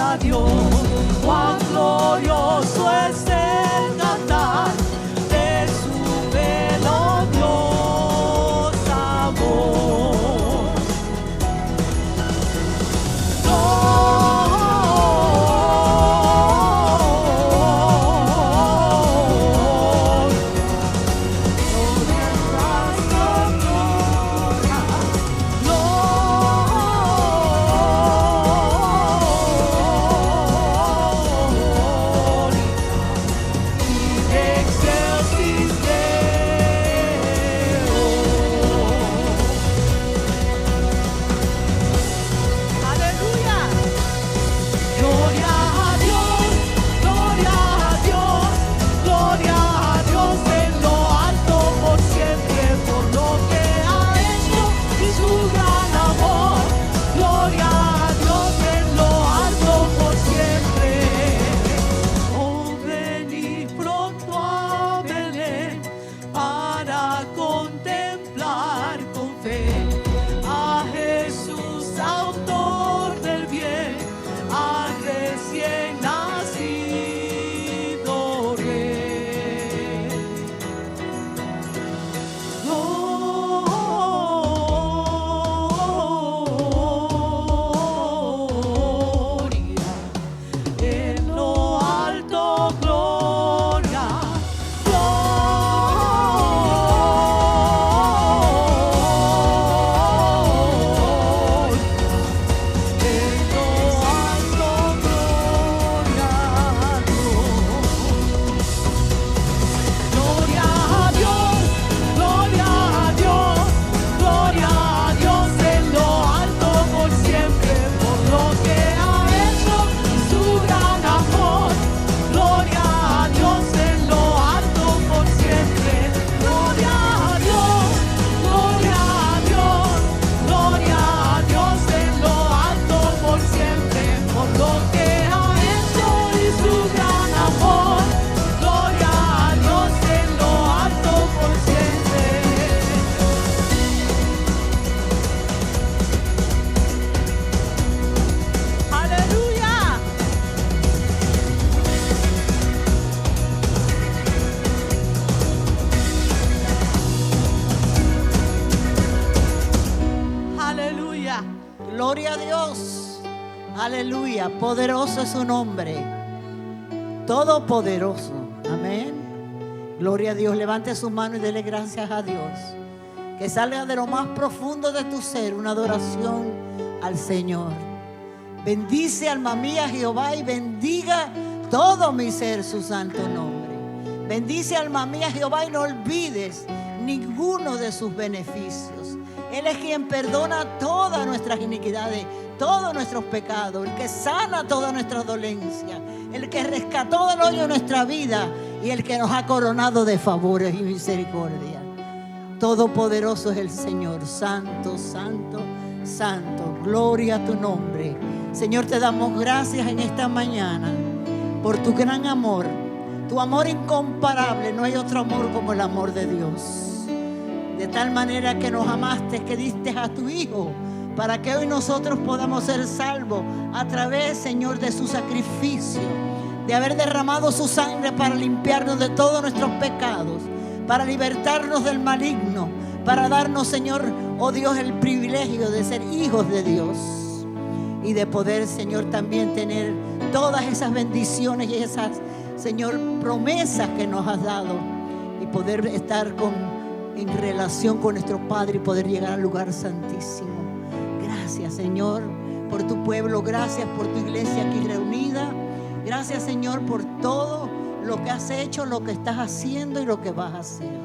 a Dios, cuán glorioso es el cantar de su melodiosa voz. Gloria a Dios. Aleluya. Poderoso es su nombre. Todopoderoso. Amén. Gloria a Dios. Levante su mano y dele gracias a Dios. Que salga de lo más profundo de tu ser una adoración al Señor. Bendice, alma mía, Jehová, y bendiga todo mi ser su santo nombre. Bendice, alma mía, Jehová, y no olvides ninguno de sus beneficios. Él es quien perdona todas nuestras iniquidades, todos nuestros pecados, el que sana toda nuestra dolencia, el que rescató del hoyo nuestra vida y el que nos ha coronado de favores y misericordia. Todopoderoso es el Señor, santo, santo, santo. Gloria a tu nombre. Señor, te damos gracias en esta mañana por tu gran amor, tu amor incomparable. No hay otro amor como el amor de Dios. De tal manera que nos amaste, que diste a tu Hijo, para que hoy nosotros podamos ser salvos a través, Señor, de su sacrificio, de haber derramado su sangre para limpiarnos de todos nuestros pecados, para libertarnos del maligno, para darnos, Señor, oh Dios, el privilegio de ser hijos de Dios y de poder, Señor, también tener todas esas bendiciones y esas, Señor, promesas que nos has dado y poder estar en relación con nuestro Padre y poder llegar al lugar santísimo. Gracias, Señor, por tu pueblo. Gracias por tu iglesia aquí reunida. Gracias, Señor, por todo lo que has hecho, lo que estás haciendo y lo que vas a hacer.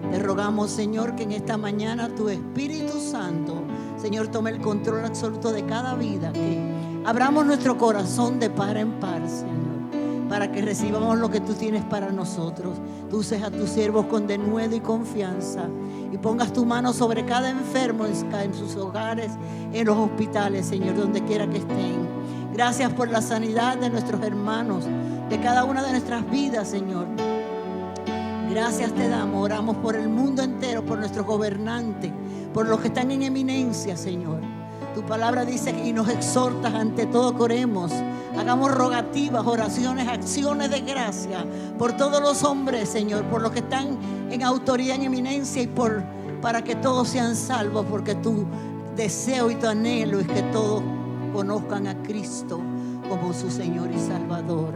Te rogamos, Señor, que en esta mañana tu Espíritu Santo, Señor, tome el control absoluto de cada vida, que abramos nuestro corazón de par en par, Señor, para que recibamos lo que tú tienes para nosotros. Tú uses a tus siervos con denuedo y confianza y pongas tu mano sobre cada enfermo en sus hogares, en los hospitales, Señor, donde quiera que estén. Gracias por la sanidad de nuestros hermanos, de cada una de nuestras vidas, Señor. Gracias te damos. Oramos por el mundo entero, por nuestros gobernantes, por los que están en eminencia, Señor. Tu palabra dice y nos exhortas ante todo que oremos. Hagamos rogativas, oraciones, acciones de gracia por todos los hombres, Señor, por los que están en autoridad, en eminencia, y para que todos sean salvos, porque tu deseo y tu anhelo es que todos conozcan a Cristo como su Señor y Salvador.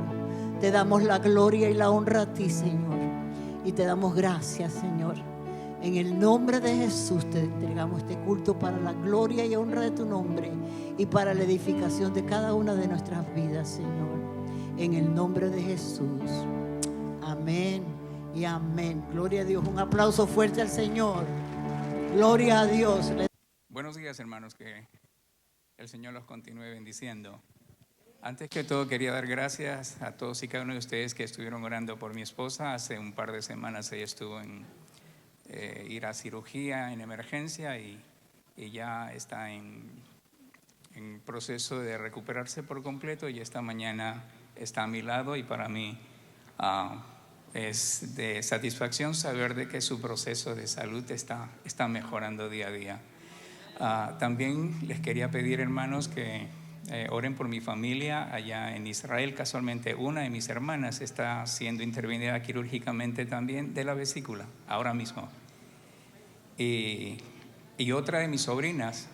Te damos la gloria y la honra a ti, Señor, y te damos gracias, Señor. En el nombre de Jesús te entregamos este culto para la gloria y honra de tu nombre y para la edificación de cada una de nuestras vidas, Señor. En el nombre de Jesús. Amén y amén. Gloria a Dios. Un aplauso fuerte al Señor. Gloria a Dios. Buenos días, hermanos, que el Señor los continúe bendiciendo. Antes que todo quería dar gracias a todos y cada uno de ustedes que estuvieron orando por mi esposa. Hace un par de semanas ella estuvo en ir a cirugía en emergencia y ya está en proceso de recuperarse por completo, y esta mañana está a mi lado, y para mí es de satisfacción saber de que su proceso de salud está mejorando día a día. También les quería pedir, hermanos, que oren por mi familia allá en Israel. Casualmente una de mis hermanas está siendo intervenida quirúrgicamente también de la vesícula ahora mismo, y otra de mis sobrinas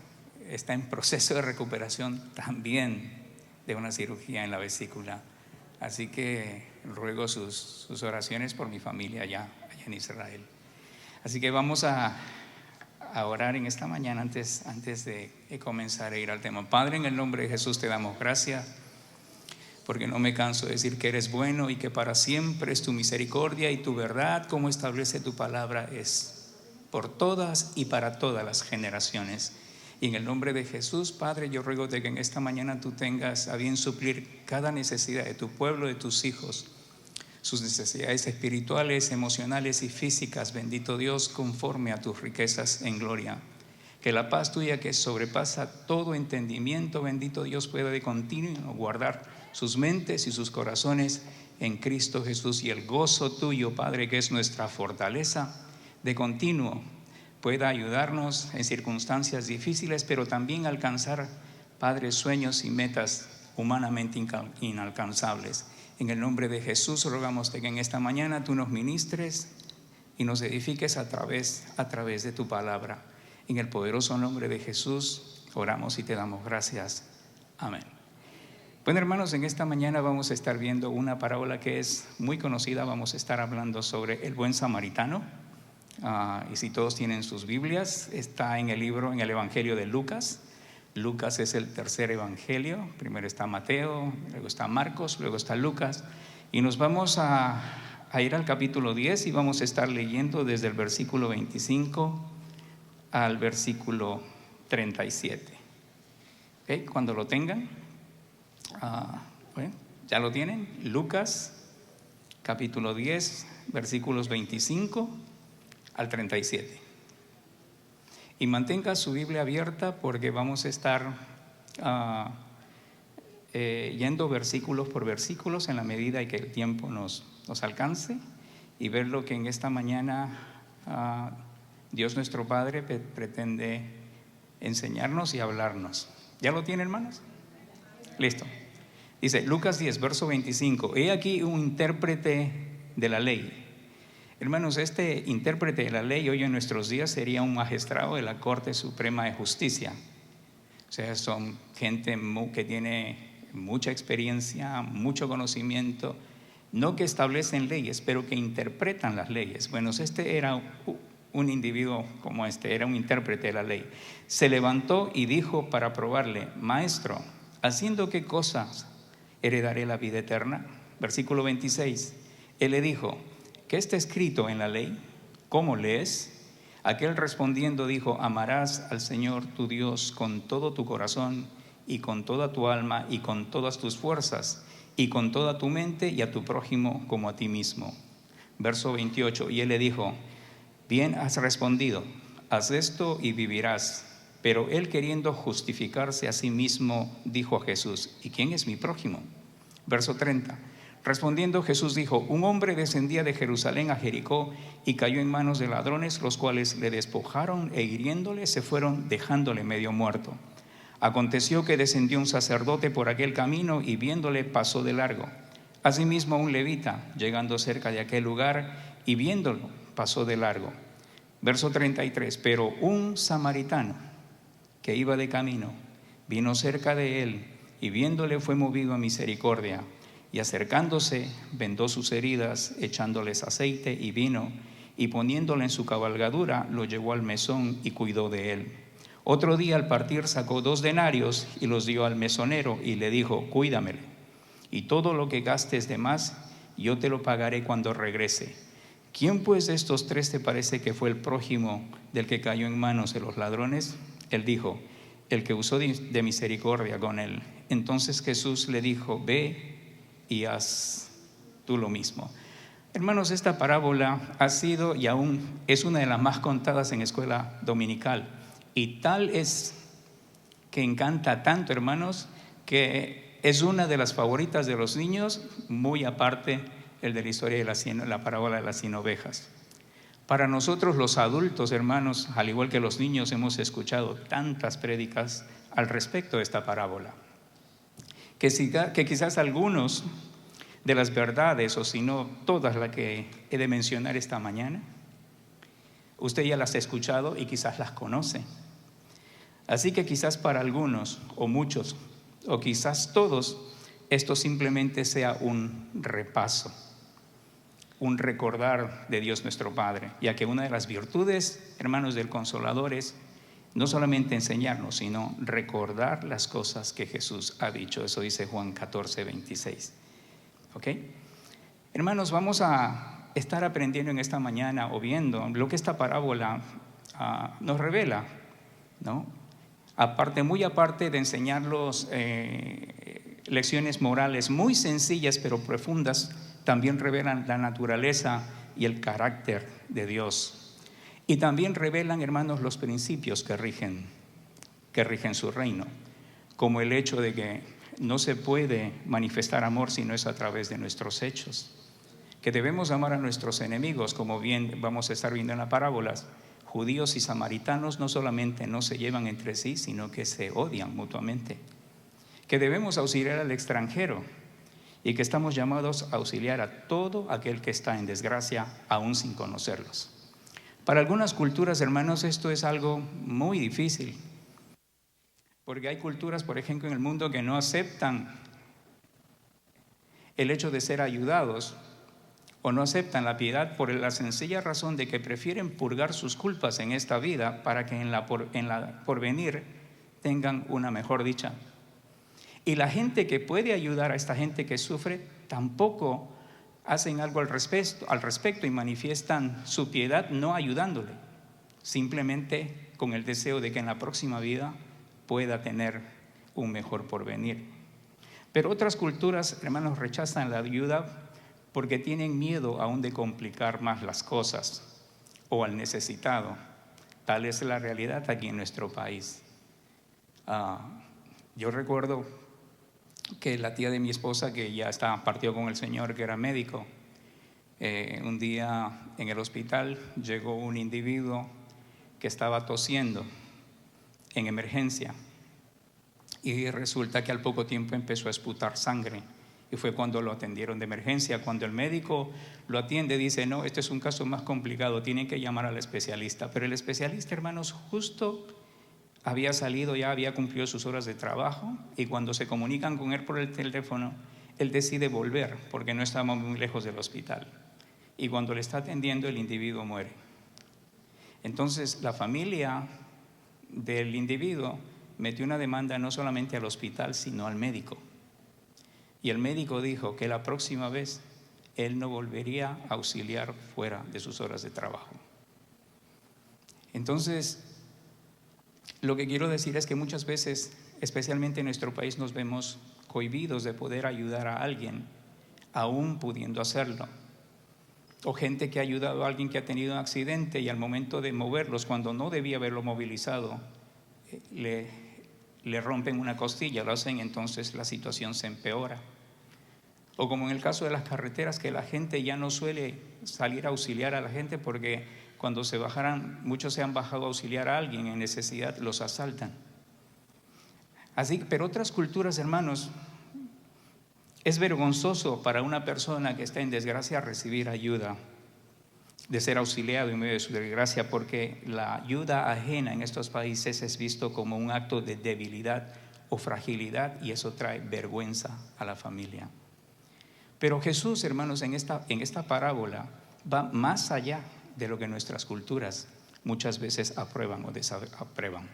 está en proceso de recuperación también de una cirugía en la vesícula. Así que ruego sus oraciones por mi familia allá en Israel. Así que vamos a orar en esta mañana antes de comenzar a ir al tema. Padre, en el nombre de Jesús te damos gracias, porque no me canso de decir que eres bueno y que para siempre es tu misericordia, y tu verdad, como establece tu palabra, es por todas y para todas las generaciones. Y en el nombre de Jesús, Padre, yo ruego de que en esta mañana tú tengas a bien suplir cada necesidad de tu pueblo, de tus hijos, sus necesidades espirituales, emocionales y físicas, bendito Dios, conforme a tus riquezas en gloria. Que la paz tuya, que sobrepasa todo entendimiento, bendito Dios, pueda de continuo guardar sus mentes y sus corazones en Cristo Jesús, y el gozo tuyo, Padre, que es nuestra fortaleza, de continuo pueda ayudarnos en circunstancias difíciles, pero también alcanzar, Padre, sueños y metas humanamente inalcanzables. En el nombre de Jesús rogamos de que en esta mañana tú nos ministres y nos edifiques a través de tu palabra. En el poderoso nombre de Jesús oramos y te damos gracias. Amén. Bueno, hermanos, en esta mañana vamos a estar viendo una parábola que es muy conocida. Vamos a estar hablando sobre el buen samaritano. Y si todos tienen sus Biblias, está en el Evangelio de Lucas. Lucas es el tercer evangelio. Primero está Mateo, luego está Marcos, luego está Lucas. Y nos vamos a ir al capítulo 10 y vamos a estar leyendo desde el versículo 25 al versículo 37. ¿Okay? Cuando lo tengan, ¿ya lo tienen? Lucas, capítulo 10, versículos 25 al 37. Y mantenga su Biblia abierta, porque vamos a estar yendo versículos por versículos en la medida en que el tiempo nos alcance, y ver lo que en esta mañana Dios nuestro Padre pretende enseñarnos y hablarnos. ¿Ya lo tiene, hermanos? Listo. Dice Lucas 10, verso 25. He aquí un intérprete de la ley. Hermanos, este intérprete de la ley hoy en nuestros días sería un magistrado de la Corte Suprema de Justicia. O sea, son gente que tiene mucha experiencia, mucho conocimiento, no que establecen leyes, pero que interpretan las leyes. Bueno, este era un individuo como este, era un intérprete de la ley. Se levantó y dijo para probarle: Maestro, ¿haciendo qué cosas heredaré la vida eterna? Versículo 26. Él le dijo: ¿qué está escrito en la ley? ¿Cómo lees? Aquel respondiendo dijo: amarás al Señor tu Dios con todo tu corazón y con toda tu alma y con todas tus fuerzas y con toda tu mente, y a tu prójimo como a ti mismo. Verso 28. Y él le dijo: bien has respondido, haz esto y vivirás. Pero él, queriendo justificarse a sí mismo, dijo a Jesús: ¿y quién es mi prójimo? Verso 30. Respondiendo Jesús dijo: un hombre descendía de Jerusalén a Jericó y cayó en manos de ladrones, los cuales le despojaron e hiriéndole se fueron, dejándole medio muerto. Aconteció que descendió un sacerdote por aquel camino y viéndole pasó de largo. Asimismo un levita, llegando cerca de aquel lugar y viéndolo, pasó de largo. Verso 33, pero un samaritano que iba de camino, vino cerca de él y viéndole fue movido a misericordia. Y acercándose, vendó sus heridas, echándoles aceite y vino, y poniéndole en su cabalgadura, lo llevó al mesón y cuidó de él. Otro día al partir sacó 2 denarios y los dio al mesonero y le dijo, cuídamelo, y todo lo que gastes de más, yo te lo pagaré cuando regrese. ¿Quién pues de estos 3 te parece que fue el prójimo del que cayó en manos de los ladrones? Él dijo, el que usó de misericordia con él. Entonces Jesús le dijo, ve y haz tú lo mismo. Hermanos, esta parábola ha sido y aún es una de las más contadas en escuela dominical. Y tal es que encanta tanto, hermanos, que es una de las favoritas de los niños, muy aparte el de la historia de la parábola de las 100 ovejas. Para nosotros los adultos, hermanos, al igual que los niños, hemos escuchado tantas prédicas al respecto de esta parábola, que quizás algunos de las verdades, o si no todas las que he de mencionar esta mañana, usted ya las ha escuchado y quizás las conoce. Así que quizás para algunos, o muchos, o quizás todos, esto simplemente sea un repaso, un recordar de Dios nuestro Padre, ya que una de las virtudes, hermanos, del Consolador es no solamente enseñarnos, sino recordar las cosas que Jesús ha dicho. Eso dice Juan 14, 26. ¿Ok? Hermanos, vamos a estar aprendiendo en esta mañana o viendo lo que esta parábola nos revela, ¿no? Muy aparte de enseñarlos lecciones morales muy sencillas pero profundas, también revelan la naturaleza y el carácter de Dios. Y también revelan, hermanos, los principios que rigen su reino, como el hecho de que no se puede manifestar amor si no es a través de nuestros hechos, que debemos amar a nuestros enemigos, como bien vamos a estar viendo en las parábolas. Judíos y samaritanos no solamente no se llevan entre sí, sino que se odian mutuamente, que debemos auxiliar al extranjero y que estamos llamados a auxiliar a todo aquel que está en desgracia, aún sin conocerlos. Para algunas culturas, hermanos, esto es algo muy difícil, porque hay culturas, por ejemplo, en el mundo que no aceptan el hecho de ser ayudados o no aceptan la piedad por la sencilla razón de que prefieren purgar sus culpas en esta vida para que en la porvenir tengan una mejor dicha. Y la gente que puede ayudar a esta gente que sufre tampoco hacen algo al respecto y manifiestan su piedad no ayudándole, simplemente con el deseo de que en la próxima vida pueda tener un mejor porvenir. Pero otras culturas, hermanos, rechazan la ayuda porque tienen miedo aún de complicar más las cosas o al necesitado. Tal es la realidad aquí en nuestro país. Yo recuerdo que la tía de mi esposa, que ya partió con el Señor, que era médico, un día en el hospital llegó un individuo que estaba tosiendo en emergencia y resulta que al poco tiempo empezó a esputar sangre. Y fue cuando lo atendieron de emergencia. Cuando el médico lo atiende, dice, no, este es un caso más complicado, tienen que llamar al especialista. Pero el especialista, hermanos, justo había salido, ya había cumplido sus horas de trabajo, y cuando se comunican con él por el teléfono, él decide volver, porque no estaba muy lejos del hospital. Y cuando le está atendiendo, el individuo muere. Entonces, la familia del individuo metió una demanda no solamente al hospital, sino al médico. Y el médico dijo que la próxima vez él no volvería a auxiliar fuera de sus horas de trabajo. Entonces, lo que quiero decir es que muchas veces, especialmente en nuestro país, nos vemos cohibidos de poder ayudar a alguien, aún pudiendo hacerlo. O gente que ha ayudado a alguien que ha tenido un accidente y al momento de moverlos, cuando no debía haberlo movilizado, le rompen una costilla, lo hacen, entonces la situación se empeora. O como en el caso de las carreteras, que la gente ya no suele salir a auxiliar a la gente porque cuando muchos se han bajado a auxiliar a alguien en necesidad, los asaltan. Pero otras culturas, hermanos, es vergonzoso para una persona que está en desgracia recibir ayuda, de ser auxiliado en medio de su desgracia, porque la ayuda ajena en estos países es visto como un acto de debilidad o fragilidad, y eso trae vergüenza a la familia. Pero Jesús, hermanos, en esta parábola va más allá de lo que nuestras culturas muchas veces aprueban o desaprueban.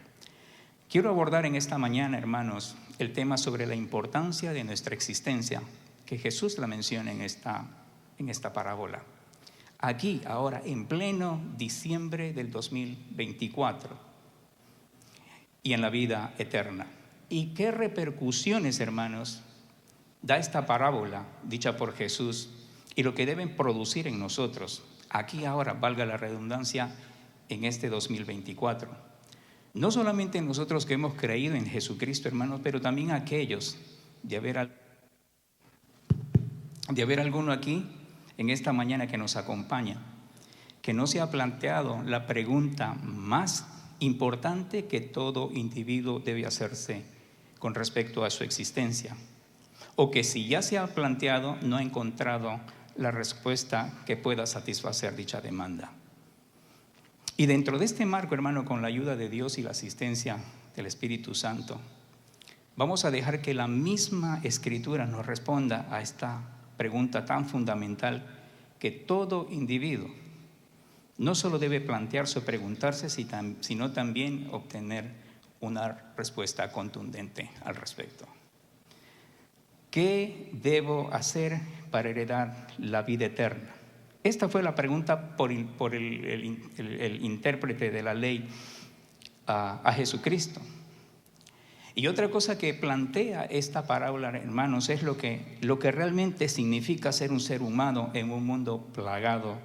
Quiero abordar en esta mañana, hermanos, el tema sobre la importancia de nuestra existencia, que Jesús la menciona en esta parábola. Aquí, ahora, en pleno diciembre del 2024 y en la vida eterna. ¿Y qué repercusiones, hermanos, da esta parábola dicha por Jesús y lo que deben producir en nosotros? Aquí, ahora, valga la redundancia, en este 2024. No solamente nosotros que hemos creído en Jesucristo, hermanos, pero también aquellos, de haber alguno aquí en esta mañana que nos acompaña, que no se ha planteado la pregunta más importante que todo individuo debe hacerse con respecto a su existencia, o que si ya se ha planteado no ha encontrado la respuesta que pueda satisfacer dicha demanda. Y dentro de este marco, hermano, con la ayuda de Dios y la asistencia del Espíritu Santo, vamos a dejar que la misma Escritura nos responda a esta pregunta tan fundamental que todo individuo no solo debe plantearse o preguntarse, sino también obtener una respuesta contundente al respecto. ¿Qué debo hacer para heredar la vida eterna? Esta fue la pregunta por el intérprete de la ley a Jesucristo. Y otra cosa que plantea esta parábola, hermanos, es lo que realmente significa ser un ser humano en un mundo plagado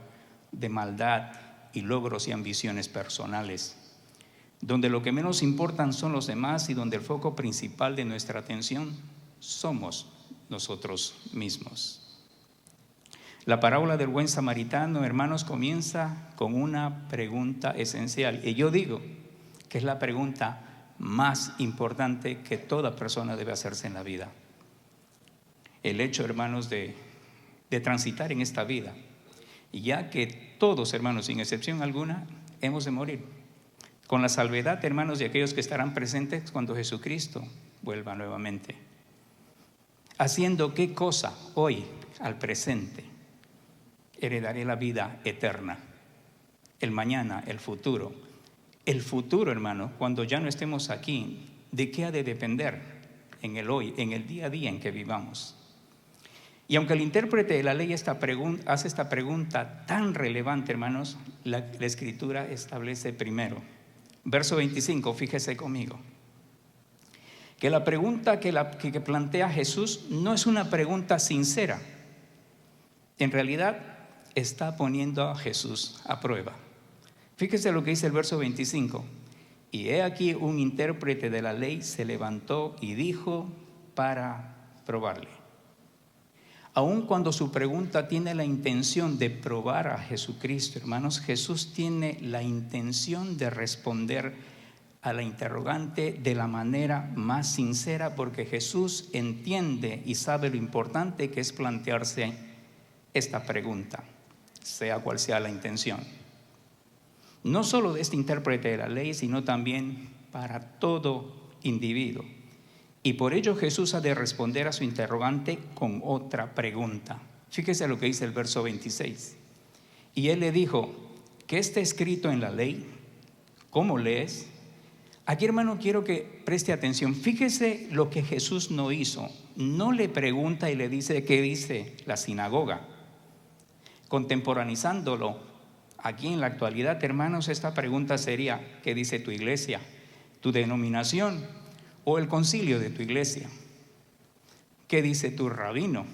de maldad y logros y ambiciones personales, donde lo que menos importan son los demás y donde el foco principal de nuestra atención somos nosotros mismos. La parábola del buen samaritano, hermanos, comienza con una pregunta esencial, y yo digo que es la pregunta más importante que toda persona debe hacerse en la vida. El hecho, hermanos, de transitar en esta vida, ya que todos, hermanos, sin excepción alguna, hemos de morir, con la salvedad, hermanos, de aquellos que estarán presentes cuando Jesucristo vuelva nuevamente. ¿Haciendo qué cosa hoy, al presente? Heredaré la vida eterna, el mañana, el futuro. El futuro, hermano, cuando ya no estemos aquí, ¿de qué ha de depender? En el hoy, en el día a día en que vivamos. Y aunque el intérprete de la ley hace esta pregunta tan relevante, hermanos, la Escritura establece primero, verso 25, fíjese conmigo, que la pregunta que plantea Jesús no es una pregunta sincera. En realidad está poniendo a Jesús a prueba. Fíjese lo que dice el verso 25. Y he aquí un intérprete de la ley se levantó y dijo para probarle. Aun cuando su pregunta tiene la intención de probar a Jesucristo, hermanos, Jesús tiene la intención de responder a la interrogante de la manera más sincera, porque Jesús entiende y sabe lo importante que es plantearse esta pregunta, sea cual sea la intención. No solo de este intérprete de la ley, sino también para todo individuo. Y por ello Jesús ha de responder a su interrogante con otra pregunta. Fíjese lo que dice el verso 26. Y él le dijo, ¿qué está escrito en la ley? ¿Cómo lees? Aquí, hermano, quiero que preste atención. Fíjese lo que Jesús no hizo. No le pregunta y le dice qué dice la sinagoga. Contemporanizándolo, aquí en la actualidad, hermanos, esta pregunta sería, ¿qué dice tu iglesia, tu denominación o el concilio de tu iglesia? ¿Qué dice tu rabino?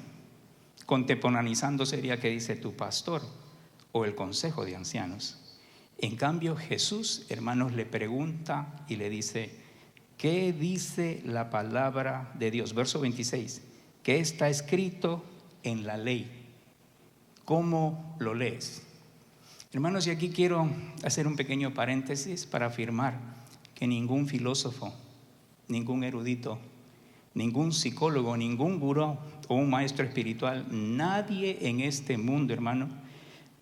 Contemporaneizando sería, ¿qué dice tu pastor o el consejo de ancianos? En cambio, Jesús, hermanos, le pregunta y le dice, ¿qué dice la palabra de Dios? Verso 26, ¿qué está escrito en la ley? ¿Cómo lo lees? Hermanos, y aquí quiero hacer un pequeño paréntesis para afirmar que ningún filósofo, ningún erudito, ningún psicólogo, ningún gurú o un maestro espiritual, nadie en este mundo, hermano,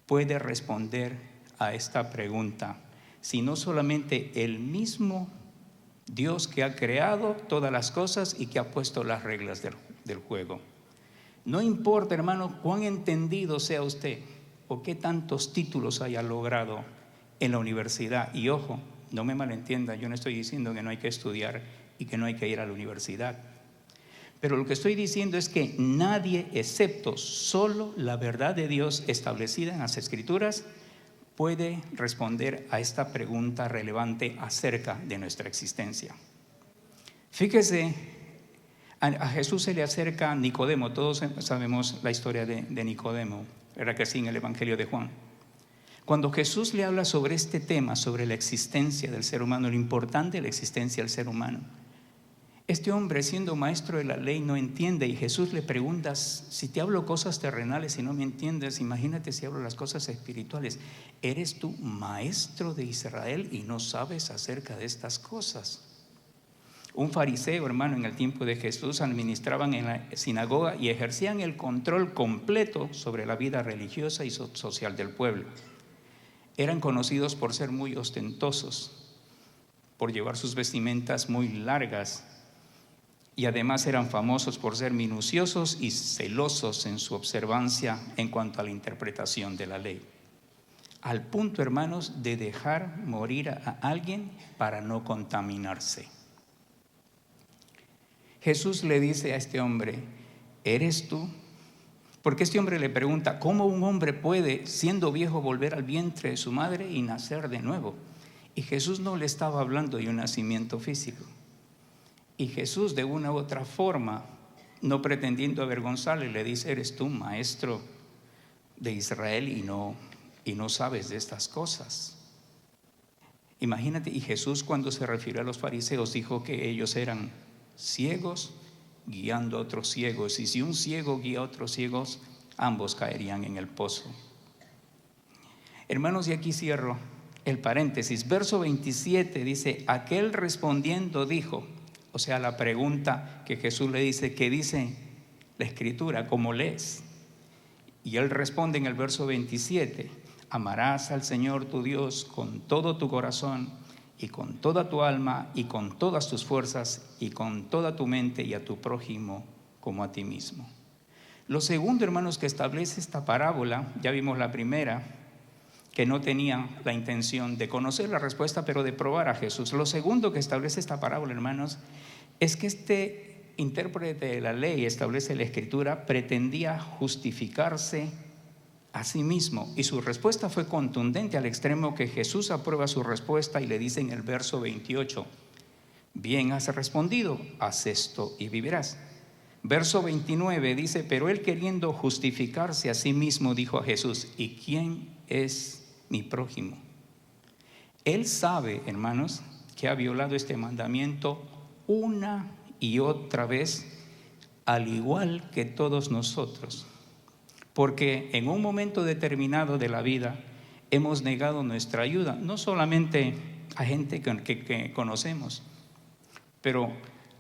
puede responder a esta pregunta, sino solamente el mismo Dios que ha creado todas las cosas y que ha puesto las reglas del juego. No importa, hermano, cuán entendido sea usted o qué tantos títulos haya logrado en la universidad. Y ojo, no me malentienda, yo no estoy diciendo que no hay que estudiar y que no hay que ir a la universidad. Pero lo que estoy diciendo es que nadie, excepto solo la verdad de Dios establecida en las Escrituras, puede responder a esta pregunta relevante acerca de nuestra existencia. Fíjese, a Jesús se le acerca Nicodemo. Todos sabemos la historia de Nicodemo, era que sí, en el Evangelio de Juan. Cuando Jesús le habla sobre este tema, sobre la existencia del ser humano, lo importante de la existencia del ser humano, este hombre, siendo maestro de la ley, no entiende, y Jesús le pregunta: si te hablo cosas terrenales y no me entiendes, imagínate si hablo las cosas espirituales. ¿Eres tú maestro de Israel y no sabes acerca de estas cosas? Un fariseo, hermano, en el tiempo de Jesús administraban en la sinagoga y ejercían el control completo sobre la vida religiosa y social del pueblo. Eran conocidos por ser muy ostentosos, por llevar sus vestimentas muy largas, y además eran famosos por ser minuciosos y celosos en su observancia en cuanto a la interpretación de la ley. Al punto, hermanos, de dejar morir a alguien para no contaminarse. Jesús le dice a este hombre: ¿eres tú? Porque este hombre le pregunta: ¿cómo un hombre puede, siendo viejo, volver al vientre de su madre y nacer de nuevo? Y Jesús no le estaba hablando de un nacimiento físico. Y Jesús, de una u otra forma, no pretendiendo avergonzarle, le dice: ¿eres tú maestro de Israel y no sabes de estas cosas? Imagínate. Y Jesús, cuando se refirió a los fariseos, dijo que ellos eran ciegos guiando a otros ciegos, y si un ciego guía a otros ciegos, ambos caerían en el pozo. Hermanos, y aquí cierro el paréntesis. Verso 27 dice: aquel respondiendo dijo, o sea, la pregunta que Jesús le dice: ¿qué dice la Escritura? ¿Cómo lees? Y él responde en el verso 27: amarás al Señor tu Dios con todo tu corazón y con toda tu alma y con todas tus fuerzas y con toda tu mente, y a tu prójimo como a ti mismo. Lo segundo, hermanos, que establece esta parábola, ya vimos la primera, que no tenía la intención de conocer la respuesta, pero de probar a Jesús. Lo segundo que establece esta parábola, hermanos, es que este intérprete de la ley, establece la Escritura, pretendía justificarse a sí mismo, y su respuesta fue contundente al extremo que Jesús aprueba su respuesta y le dice en el verso 28: bien has respondido, haz esto y vivirás. Verso 29 dice: pero él, queriendo justificarse a sí mismo, dijo a Jesús: ¿y quién es mi prójimo? Él sabe, hermanos, que ha violado este mandamiento una y otra vez, al igual que todos nosotros, porque en un momento determinado de la vida hemos negado nuestra ayuda, no solamente a gente que conocemos, pero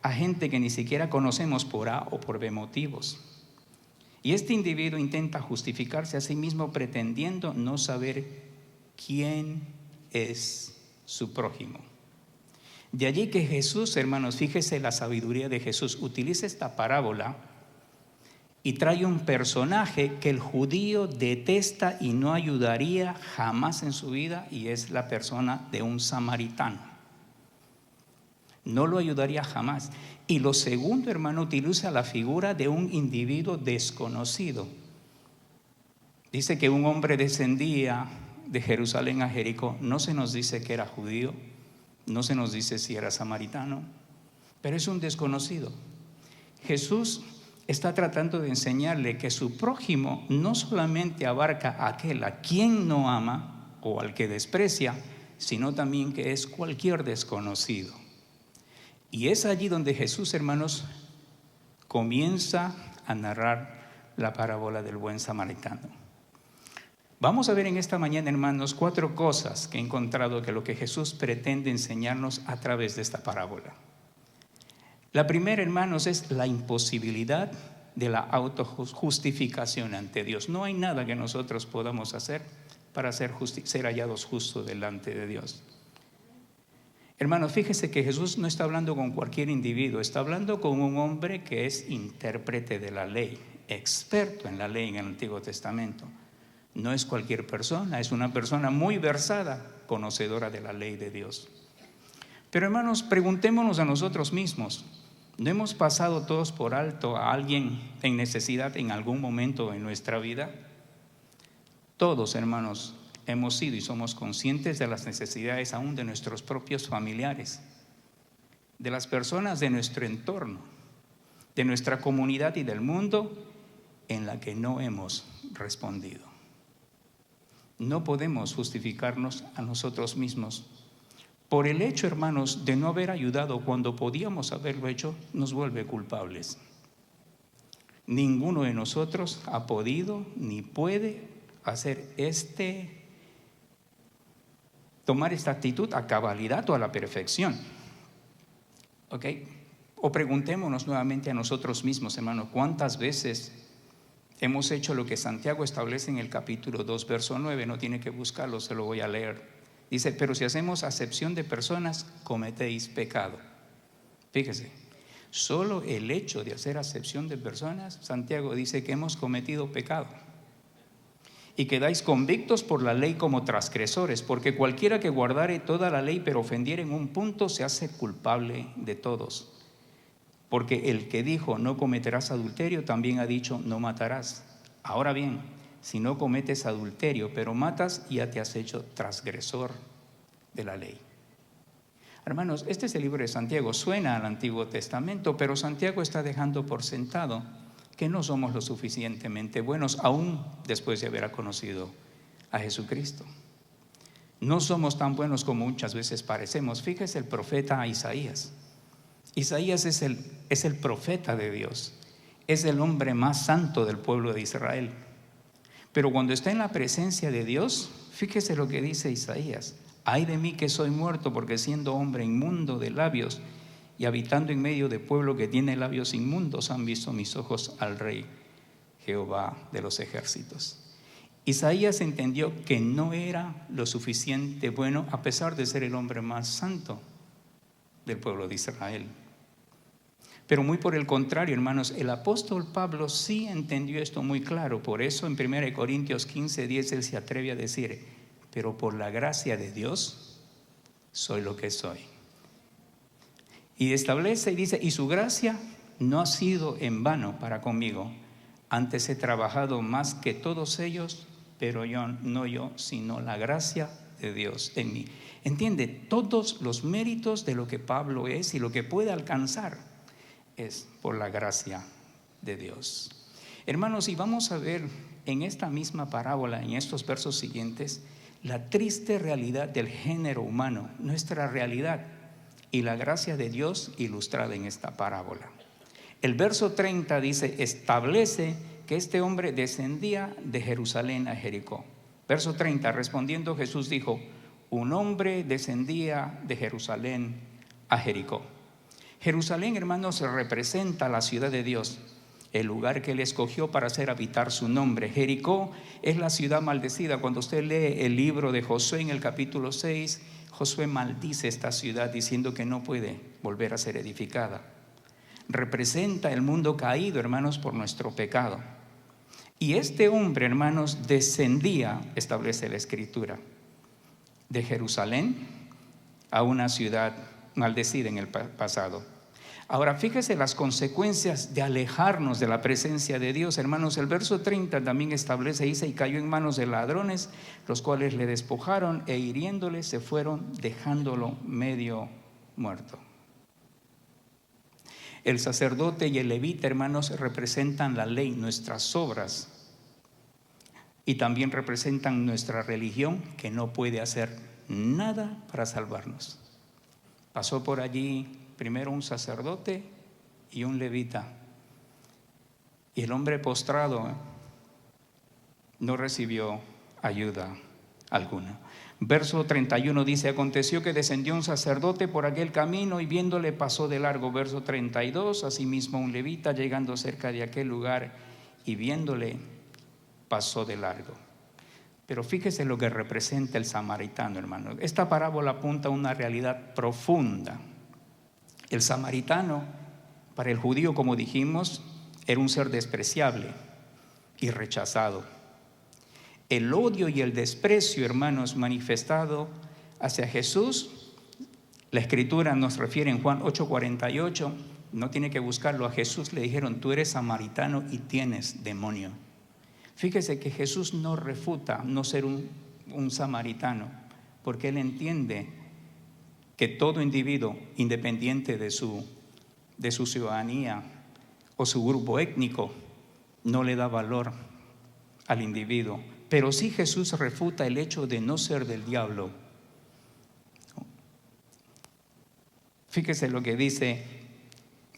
a gente que ni siquiera conocemos por A o por B motivos. Y este individuo intenta justificarse a sí mismo pretendiendo no saber quién es su prójimo. De allí que Jesús, hermanos, fíjese la sabiduría de Jesús, utiliza esta parábola y trae un personaje que el judío detesta y no ayudaría jamás en su vida, y es la persona de un samaritano. No lo ayudaría jamás. Y lo segundo, hermano, utiliza la figura de un individuo desconocido. Dice que un hombre descendía de Jerusalén a Jericó. No se nos dice que era judío, no se nos dice si era samaritano, pero es un desconocido. Jesús está tratando de enseñarle que su prójimo no solamente abarca a aquel a quien no ama o al que desprecia, sino también que es cualquier desconocido. Y es allí donde Jesús, hermanos, comienza a narrar la parábola del buen samaritano. Vamos a ver en esta mañana, hermanos, 4 cosas que he encontrado que lo que Jesús pretende enseñarnos a través de esta parábola. La primera, hermanos, es la imposibilidad de la autojustificación ante Dios. No hay nada que nosotros podamos hacer para ser hallados justos delante de Dios. Hermanos, fíjese que Jesús no está hablando con cualquier individuo, está hablando con un hombre que es intérprete de la ley, experto en la ley en el Antiguo Testamento. No es cualquier persona, es una persona muy versada, conocedora de la ley de Dios. Pero hermanos, preguntémonos a nosotros mismos, ¿no hemos pasado todos por alto a alguien en necesidad en algún momento en nuestra vida? Todos, hermanos, hemos sido y somos conscientes de las necesidades aún de nuestros propios familiares, de las personas de nuestro entorno, de nuestra comunidad y del mundo en la que no hemos respondido. No podemos justificarnos a nosotros mismos. Por el hecho, hermanos, de no haber ayudado cuando podíamos haberlo hecho, nos vuelve culpables. Ninguno de nosotros ha podido ni puede tomar esta actitud a cabalidad o a la perfección. ¿Ok? O preguntémonos nuevamente a nosotros mismos, hermanos, ¿cuántas veces hemos hecho lo que Santiago establece en el capítulo 2, verso 9? No tiene que buscarlo, se lo voy a leer. Dice, pero si hacemos acepción de personas, cometéis pecado. Fíjese, solo el hecho de hacer acepción de personas, Santiago dice que hemos cometido pecado. Y quedáis convictos por la ley como transgresores, porque cualquiera que guardare toda la ley pero ofendiere en un punto se hace culpable de todos. Porque el que dijo no cometerás adulterio también ha dicho no matarás. Ahora bien, si no cometes adulterio pero matas, ya te has hecho transgresor de la ley. Hermanos, este es el libro de Santiago, suena al Antiguo Testamento, pero Santiago está dejando por sentado que no somos lo suficientemente buenos aún después de haber conocido a Jesucristo. No somos tan buenos como muchas veces parecemos. Fíjese el profeta Isaías. Isaías es el profeta de Dios, es el hombre más santo del pueblo de Israel. Pero cuando está en la presencia de Dios, fíjese lo que dice Isaías: ay de mí que soy muerto, porque siendo hombre inmundo de labios y habitando en medio de pueblo que tiene labios inmundos, han visto mis ojos al Rey Jehová de los ejércitos. Isaías entendió que no era lo suficiente bueno a pesar de ser el hombre más santo del pueblo de Israel. Pero muy por el contrario, hermanos, el apóstol Pablo sí entendió esto muy claro. Por eso en 1 Corintios 15:10 él se atreve a decir: pero por la gracia de Dios soy lo que soy. Y establece y dice: y su gracia no ha sido en vano para conmigo. Antes he trabajado más que todos ellos, pero no yo, sino la gracia de Dios en mí. Entiende, todos los méritos de lo que Pablo es y lo que puede alcanzar es por la gracia de Dios. Hermanos, y vamos a ver en esta misma parábola, en estos versos siguientes, la triste realidad del género humano, nuestra realidad, y la gracia de Dios ilustrada en esta parábola. El verso 30 dice, establece que este hombre descendía de Jerusalén a Jericó. Verso 30, respondiendo Jesús dijo: un hombre descendía de Jerusalén a Jericó. Jerusalén, hermanos, representa la ciudad de Dios, el lugar que él escogió para hacer habitar su nombre. Jericó es la ciudad maldecida. Cuando usted lee el libro de Josué en el capítulo 6, Josué maldice esta ciudad diciendo que no puede volver a ser edificada. Representa el mundo caído, hermanos, por nuestro pecado. Y este hombre, hermanos, descendía, establece la Escritura, de Jerusalén a una ciudad maldecida en el pasado. Ahora fíjese las consecuencias de alejarnos de la presencia de Dios, hermanos. El verso 30 también establece, dice: y cayó en manos de ladrones, los cuales le despojaron e hiriéndole se fueron, dejándolo medio muerto. El sacerdote y el levita, hermanos, representan la ley, nuestras obras, y también representan nuestra religión, que no puede hacer nada para salvarnos. Pasó por allí primero un sacerdote y un levita, y el hombre postrado no recibió ayuda alguna. Verso 31 dice: aconteció que descendió un sacerdote por aquel camino y viéndole pasó de largo. Verso 32, asimismo un levita llegando cerca de aquel lugar y viéndole pasó de largo. Pero fíjese lo que representa el samaritano, hermano. Esta parábola apunta a una realidad profunda. El samaritano, para el judío, como dijimos, era un ser despreciable y rechazado. El odio y el desprecio, hermanos, manifestado hacia Jesús, la Escritura nos refiere en Juan 8:48, no tiene que buscarlo, a Jesús le dijeron: tú eres samaritano y tienes demonio. Fíjese que Jesús no refuta no ser un samaritano, porque Él entiende que todo individuo, independiente de su ciudadanía o su grupo étnico, no le da valor al individuo. Pero sí Jesús refuta el hecho de no ser del diablo. Fíjese lo que dice.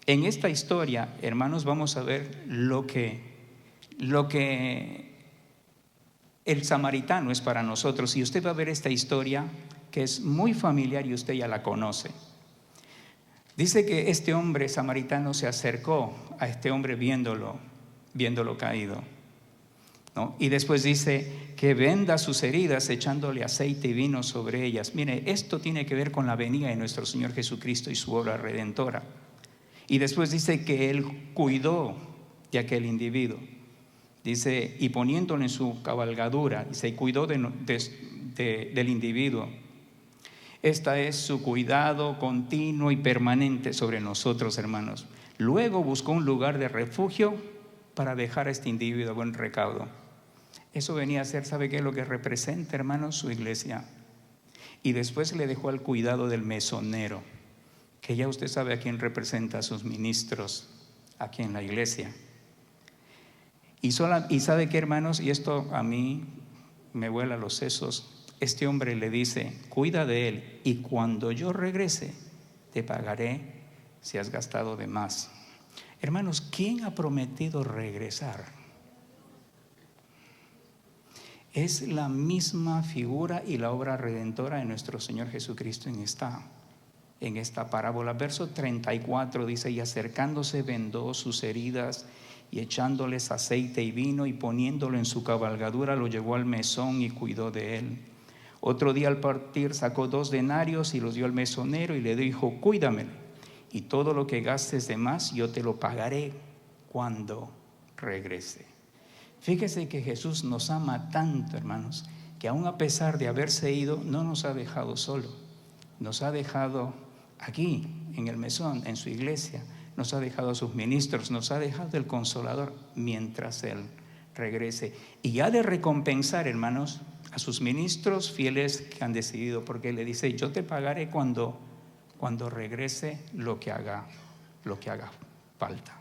En esta historia, hermanos, vamos a ver lo que el samaritano es para nosotros. Y usted va a ver esta historia que es muy familiar y usted ya la conoce. Dice que este hombre samaritano se acercó a este hombre viéndolo caído, ¿no? Y después dice que venda sus heridas echándole aceite y vino sobre ellas. Mire, esto tiene que ver con la venida de nuestro Señor Jesucristo y su obra redentora. Y después dice que Él cuidó de aquel individuo. Dice, y poniéndolo en su cabalgadura, dice, y cuidó del individuo. Este es su cuidado continuo y permanente sobre nosotros, hermanos. Luego buscó un lugar de refugio para dejar a este individuo a buen recaudo. Eso venía a ser, ¿sabe qué es lo que representa, hermanos? Su iglesia. Y después le dejó al cuidado del mesonero, que ya usted sabe a quién representa, a sus ministros aquí en la iglesia. Y sabe qué, hermanos, y esto a mí me vuela los sesos. Este hombre le dice: cuida de él y cuando yo regrese te pagaré si has gastado de más. Hermanos, ¿quién ha prometido regresar? Es la misma figura y la obra redentora de nuestro Señor Jesucristo en esta parábola. Verso 34 dice: y acercándose vendó sus heridas y echándoles aceite y vino y poniéndolo en su cabalgadura lo llevó al mesón y cuidó de él. Otro día al partir sacó 2 denarios y los dio al mesonero y le dijo: cuídamelo, y todo lo que gastes de más yo te lo pagaré cuando regrese. Fíjese que Jesús nos ama tanto, hermanos, que aún a pesar de haberse ido, no nos ha dejado solo. Nos ha dejado aquí, en el mesón, en su iglesia. Nos ha dejado a sus ministros, nos ha dejado el Consolador mientras Él regrese. Y ha de recompensar, hermanos, a sus ministros fieles que han decidido, porque le dice: yo te pagaré cuando regrese lo que haga falta.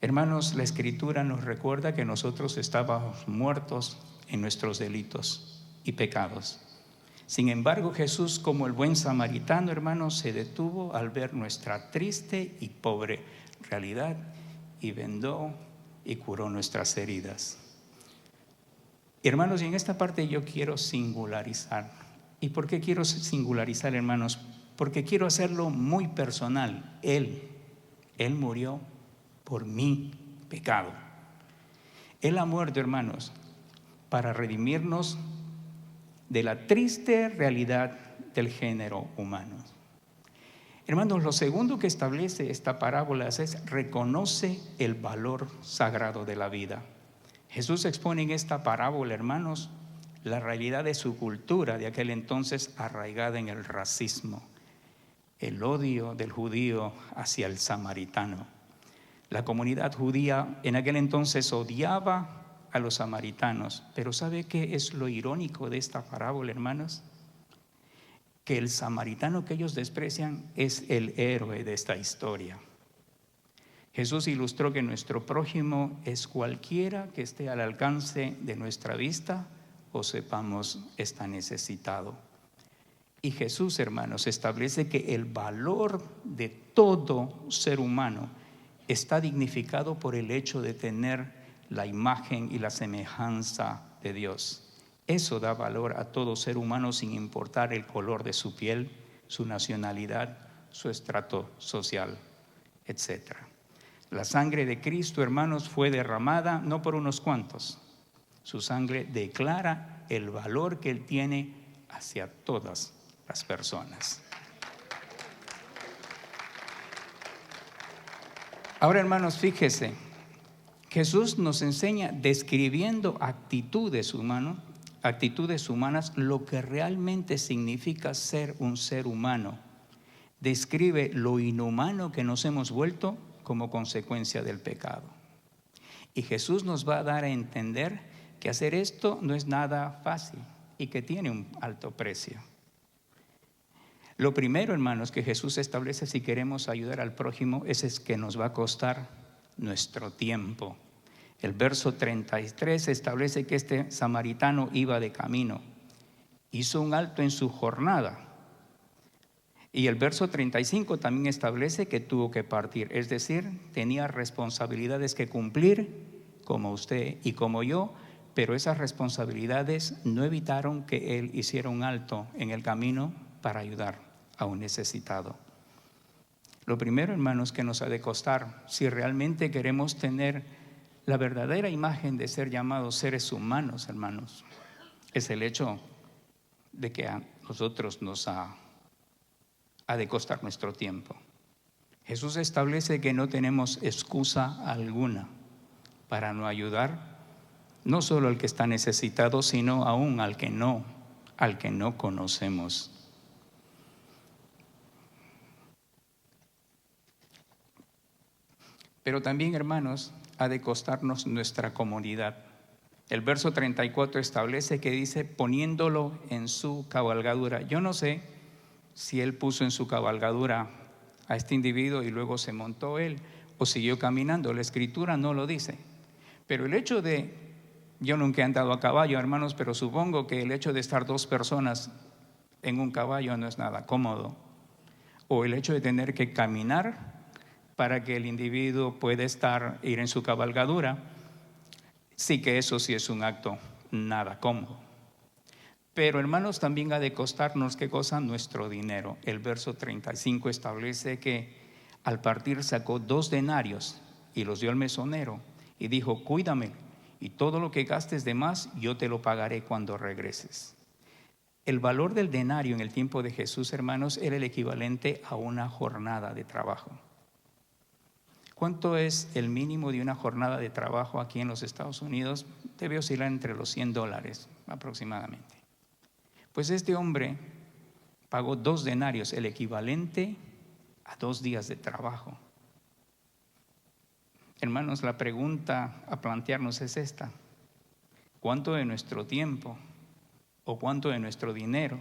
Hermanos, la Escritura nos recuerda que nosotros estábamos muertos en nuestros delitos y pecados. Sin embargo, Jesús, como el buen samaritano, hermanos, se detuvo al ver nuestra triste y pobre realidad y vendó y curó nuestras heridas. Hermanos, y en esta parte yo quiero singularizar. ¿Y por qué quiero singularizar, hermanos? Porque quiero hacerlo muy personal. Él murió por mi pecado. Él ha muerto, hermanos, para redimirnos de la triste realidad del género humano. Hermanos, lo segundo que establece esta parábola es: reconoce el valor sagrado de la vida. Jesús expone en esta parábola, hermanos, la realidad de su cultura de aquel entonces, arraigada en el racismo, el odio del judío hacia el samaritano. La comunidad judía en aquel entonces odiaba a los samaritanos, pero ¿sabe qué es lo irónico de esta parábola, hermanos? Que el samaritano que ellos desprecian es el héroe de esta historia. Jesús ilustró que nuestro prójimo es cualquiera que esté al alcance de nuestra vista o sepamos está necesitado. Y Jesús, hermanos, establece que el valor de todo ser humano está dignificado por el hecho de tener la imagen y la semejanza de Dios. Eso da valor a todo ser humano sin importar el color de su piel, su nacionalidad, su estrato social, etc. La sangre de Cristo, hermanos, fue derramada no por unos cuantos. Su sangre declara el valor que Él tiene hacia todas las personas. Ahora, hermanos, fíjese, Jesús nos enseña describiendo actitudes humanas, lo que realmente significa ser un ser humano. Describe lo inhumano que nos hemos vuelto como consecuencia del pecado. Y Jesús nos va a dar a entender que hacer esto no es nada fácil y que tiene un alto precio. Lo primero, hermanos, que Jesús establece si queremos ayudar al prójimo es que nos va a costar nuestro tiempo. El verso 33 establece que este samaritano iba de camino, hizo un alto en su jornada. Y el verso 35 también establece que tuvo que partir, es decir, tenía responsabilidades que cumplir como usted y como yo, pero esas responsabilidades no evitaron que él hiciera un alto en el camino para ayudar a un necesitado. Lo primero, hermanos, que nos ha de costar, si realmente queremos tener la verdadera imagen de ser llamados seres humanos, hermanos, es el hecho de que a nosotros nos ha de costar nuestro tiempo. Jesús establece que no tenemos excusa alguna para no ayudar, no solo al que está necesitado, sino aún al que no conocemos. Pero también, hermanos, ha de costarnos nuestra comunidad. El verso 34 establece que dice, poniéndolo en su cabalgadura. Yo no sé si él puso en su cabalgadura a este individuo y luego se montó él o siguió caminando. La escritura no lo dice. Pero el hecho de, yo nunca he andado a caballo, hermanos, pero supongo que el hecho de estar dos personas en un caballo no es nada cómodo. O el hecho de tener que caminar para que el individuo pueda ir en su cabalgadura, sí que eso sí es un acto nada cómodo. Pero, hermanos, también ha de costarnos, ¿qué cosa? Nuestro dinero. El verso 35 establece que al partir sacó 2 denarios y los dio al mesonero y dijo, cuídame, y todo lo que gastes de más yo te lo pagaré cuando regreses. El valor del denario en el tiempo de Jesús, hermanos, era el equivalente a una jornada de trabajo. ¿Cuánto es el mínimo de una jornada de trabajo aquí en los Estados Unidos? Debe oscilar entre los $100 aproximadamente. Pues este hombre pagó 2 denarios, el equivalente a 2 días de trabajo. Hermanos, la pregunta a plantearnos es esta: ¿cuánto de nuestro tiempo o cuánto de nuestro dinero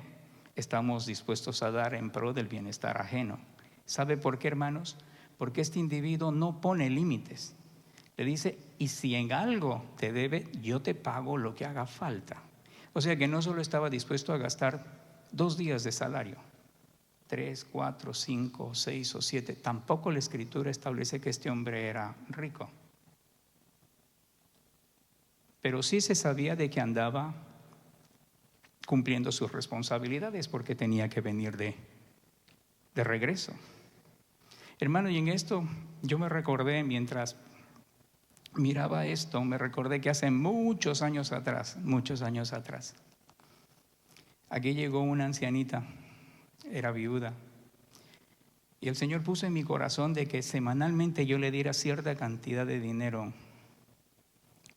estamos dispuestos a dar en pro del bienestar ajeno? ¿Sabe por qué, hermanos? Porque este individuo no pone límites. Le dice, y si en algo te debe, yo te pago lo que haga falta. O sea que no solo estaba dispuesto a gastar 2 días de salario, 3, 4, 5, 6 o 7. Tampoco la escritura establece que este hombre era rico. Pero sí se sabía de que andaba cumpliendo sus responsabilidades porque tenía que venir de regreso. Hermano, y en esto yo me recordé, mientras miraba esto, me recordé que hace muchos años atrás, aquí llegó una ancianita, era viuda, y el Señor puso en mi corazón de que semanalmente yo le diera cierta cantidad de dinero.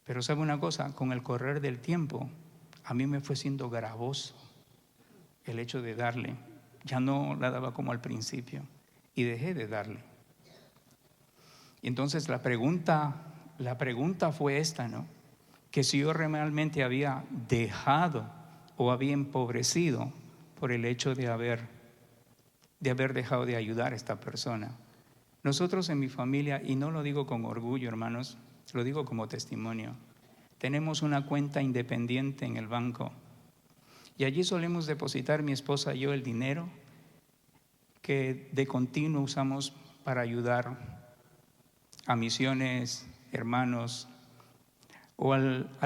Pero ¿sabe una cosa? Con el correr del tiempo, a mí me fue siendo gravoso el hecho de darle. Ya no la daba como al principio. Y dejé de darle. Y entonces la pregunta fue esta, ¿no? Que si yo realmente había dejado o había empobrecido por el hecho de haber dejado de ayudar a esta persona. Nosotros en mi familia, y no lo digo con orgullo, hermanos, lo digo como testimonio, tenemos una cuenta independiente en el banco. Y allí solemos depositar mi esposa y yo el dinero que de continuo usamos para ayudar a misiones, hermanos, o a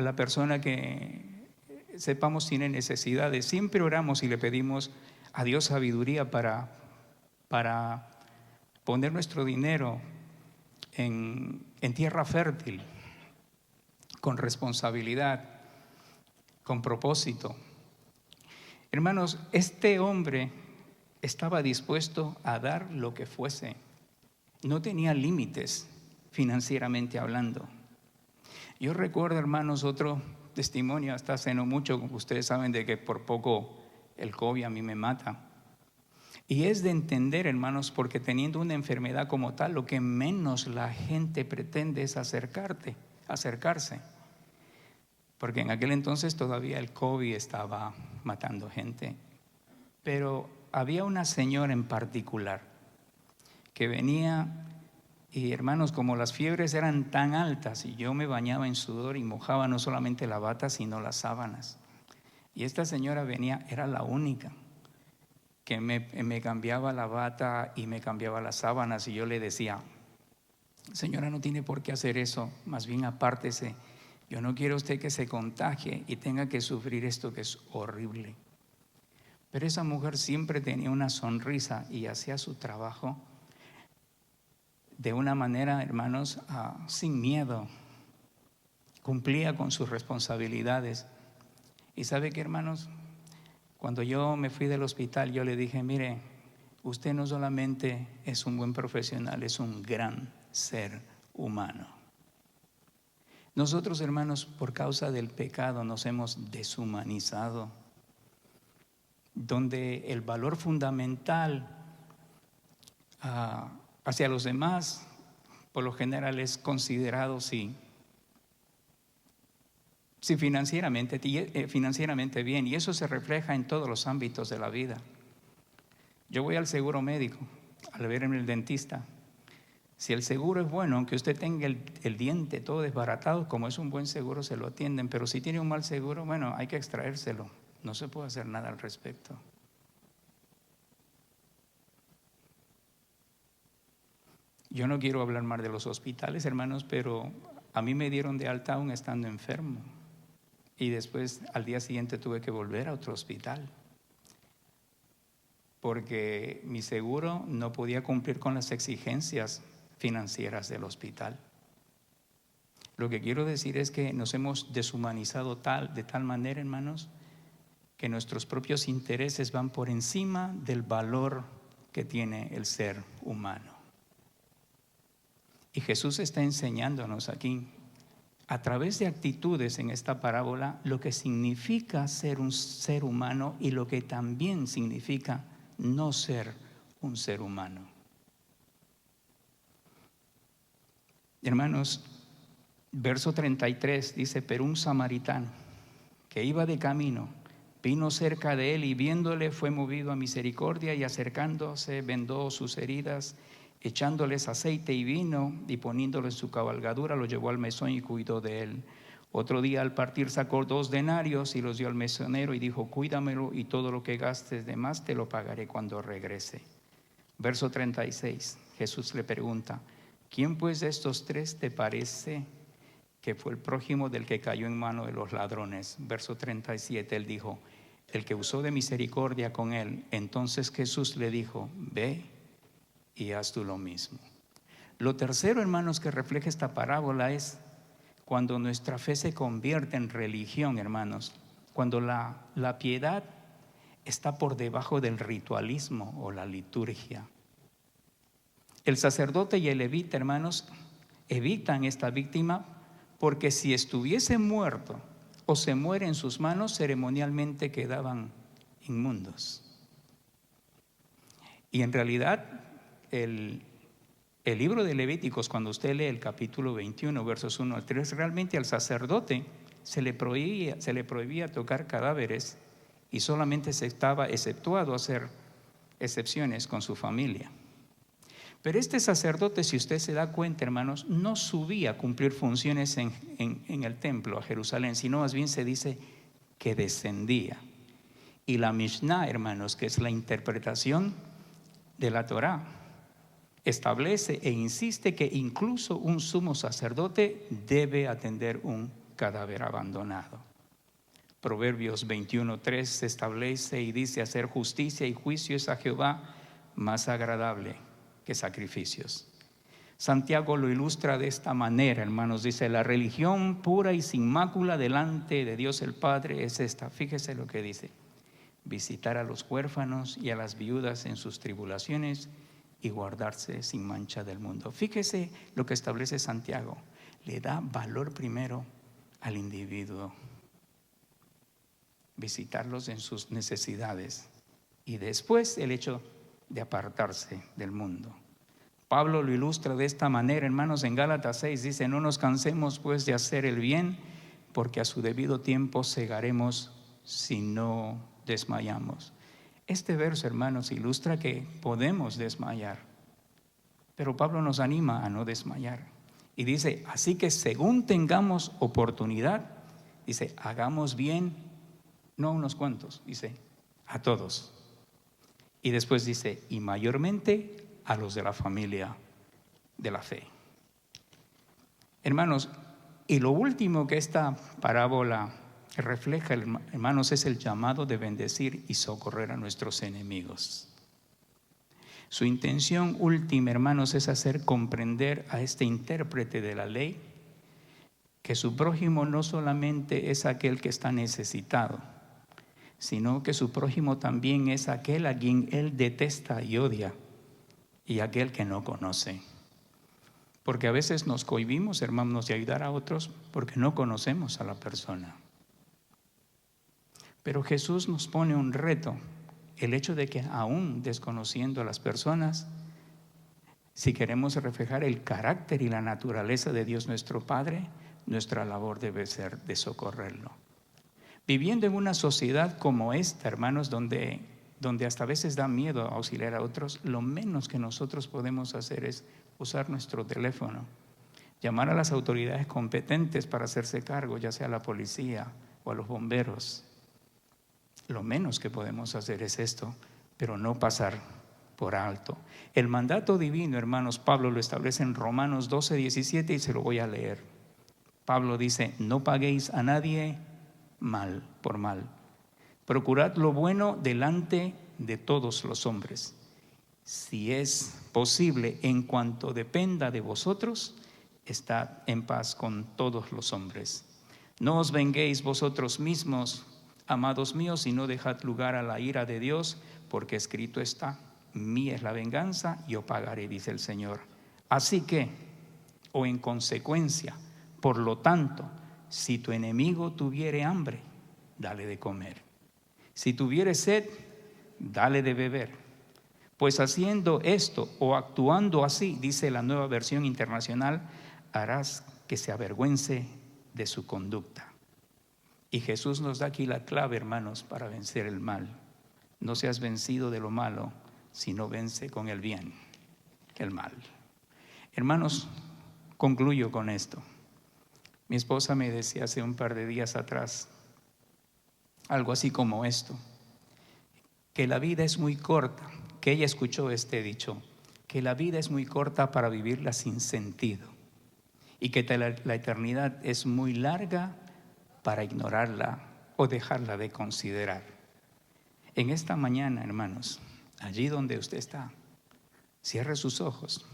la persona que sepamos tiene necesidades. Siempre oramos y le pedimos a Dios sabiduría para poner nuestro dinero en tierra fértil, con responsabilidad, con propósito. Hermanos, este hombre estaba dispuesto a dar lo que fuese. No tenía límites financieramente hablando. Yo recuerdo, hermanos, otro testimonio, hasta hace no mucho, ustedes saben de que por poco el COVID a mí me mata. Y es de entender, hermanos, porque teniendo una enfermedad como tal, lo que menos la gente pretende es acercarse. Porque en aquel entonces todavía el COVID estaba matando gente. Pero había una señora en particular que venía y, hermanos, como las fiebres eran tan altas y yo me bañaba en sudor y mojaba no solamente la bata sino las sábanas. Y esta señora venía, era la única que me cambiaba la bata y me cambiaba las sábanas, y yo le decía: señora, no tiene por qué hacer eso, más bien apártese. Yo no quiero usted que se contagie y tenga que sufrir esto que es horrible. Pero esa mujer siempre tenía una sonrisa y hacía su trabajo de una manera, hermanos, sin miedo. Cumplía con sus responsabilidades. Y ¿sabe qué, hermanos? Cuando yo me fui del hospital, yo le dije: mire, usted no solamente es un buen profesional, es un gran ser humano. Nosotros, hermanos, por causa del pecado nos hemos deshumanizado, donde el valor fundamental hacia los demás, por lo general, es considerado financieramente bien, y eso se refleja en todos los ámbitos de la vida. Yo voy al seguro médico, al verme el dentista. Si el seguro es bueno, aunque usted tenga el diente todo desbaratado, como es un buen seguro, se lo atienden. Pero si tiene un mal seguro, bueno, hay que extraérselo. No se puede hacer nada al respecto. Yo no quiero hablar más de los hospitales, hermanos, pero a mí me dieron de alta aún estando enfermo. Y después, al día siguiente, tuve que volver a otro hospital, porque mi seguro no podía cumplir con las exigencias financieras del hospital. Lo que quiero decir es que nos hemos deshumanizado de tal manera, hermanos, que nuestros propios intereses van por encima del valor que tiene el ser humano. Y Jesús está enseñándonos aquí, a través de actitudes en esta parábola, lo que significa ser un ser humano y lo que también significa no ser un ser humano. Hermanos, verso 33 dice: pero un samaritano que iba de camino vino cerca de él, y viéndole fue movido a misericordia, y acercándose vendó sus heridas, echándoles aceite y vino, y poniéndolo en su cabalgadura, lo llevó al mesón y cuidó de él. Otro día, al partir, sacó 2 denarios y los dio al mesonero y dijo: cuídamelo, y todo lo que gastes de más te lo pagaré cuando regrese. Verso 36, Jesús le pregunta: ¿quién pues de estos 3 te parece que fue el prójimo del que cayó en mano de los ladrones? Verso 37, él dijo: el que usó de misericordia con él. Entonces Jesús le dijo: ve y haz tú lo mismo. Lo tercero, hermanos, que refleja esta parábola es cuando nuestra fe se convierte en religión, hermanos. Cuando la piedad está por debajo del ritualismo o la liturgia. El sacerdote y el levita, hermanos, evitan esta víctima, porque si estuviese muerto o se muere en sus manos, ceremonialmente quedaban inmundos. Y en realidad, el libro de Levíticos, cuando usted lee el capítulo 21, versos 1 al 3, realmente al sacerdote se le prohibía tocar cadáveres, y solamente se estaba exceptuado a hacer excepciones con su familia. Pero este sacerdote, si usted se da cuenta, hermanos, no subía a cumplir funciones en el templo a Jerusalén, sino más bien se dice que descendía. Y la Mishnah, hermanos, que es la interpretación de la Torá, establece e insiste que incluso un sumo sacerdote debe atender un cadáver abandonado. Proverbios 21:3 establece y dice: hacer justicia y juicio es a Jehová más agradable que sacrificios. Santiago lo ilustra de esta manera, hermanos. Dice: la religión pura y sin mácula delante de Dios el Padre es esta. Fíjese lo que dice: visitar a los huérfanos y a las viudas en sus tribulaciones y guardarse sin mancha del mundo. Fíjese lo que establece Santiago. Le da valor primero al individuo, visitarlos en sus necesidades, y después el hecho de apartarse del mundo. Pablo lo ilustra de esta manera, hermanos, en Gálatas 6 dice: no nos cansemos pues de hacer el bien, porque a su debido tiempo segaremos si no desmayamos. Este verso, hermanos, ilustra que podemos desmayar, pero Pablo nos anima a no desmayar y dice: así que según tengamos oportunidad, dice, hagamos bien, no a unos cuantos, dice, a todos. Y después dice: y mayormente a los de la familia de la fe. Hermanos, y lo último que esta parábola refleja, hermanos, es el llamado de bendecir y socorrer a nuestros enemigos. Su intención última, hermanos, es hacer comprender a este intérprete de la ley que su prójimo no solamente es aquel que está necesitado, sino que su prójimo también es aquel a quien él detesta y odia, y aquel que no conoce. Porque a veces nos cohibimos, hermanos, de ayudar a otros porque no conocemos a la persona. Pero Jesús nos pone un reto, el hecho de que aún desconociendo a las personas, si queremos reflejar el carácter y la naturaleza de Dios nuestro Padre, nuestra labor debe ser de socorrerlo. Viviendo en una sociedad como esta, hermanos, donde hasta a veces da miedo auxiliar a otros, lo menos que nosotros podemos hacer es usar nuestro teléfono, llamar a las autoridades competentes para hacerse cargo, ya sea a la policía o a los bomberos. Lo menos que podemos hacer es esto, pero no pasar por alto. El mandato divino, hermanos, Pablo lo establece en Romanos 12:17 y se lo voy a leer. Pablo dice: no paguéis a nadie mal por mal. Procurad lo bueno delante de todos los hombres. Si es posible, en cuanto dependa de vosotros, estad en paz con todos los hombres. No os venguéis vosotros mismos, amados míos, y no dejad lugar a la ira de Dios, porque escrito está: mía es la venganza, yo pagaré, dice el Señor. Así que, o en consecuencia, por lo tanto, si tu enemigo tuviere hambre, dale de comer. Si tuviere sed, dale de beber. Pues haciendo esto o actuando así, dice la Nueva Versión Internacional, harás que se avergüence de su conducta. Y Jesús nos da aquí la clave, hermanos, para vencer el mal. No seas vencido de lo malo, sino vence con el bien el mal. Hermanos, concluyo con esto. Mi esposa me decía hace un par de días atrás algo así como esto, que la vida es muy corta, que ella escuchó este dicho, que la vida es muy corta para vivirla sin sentido y que la eternidad es muy larga para ignorarla o dejarla de considerar. En esta mañana, hermanos, allí donde usted está, cierre sus ojos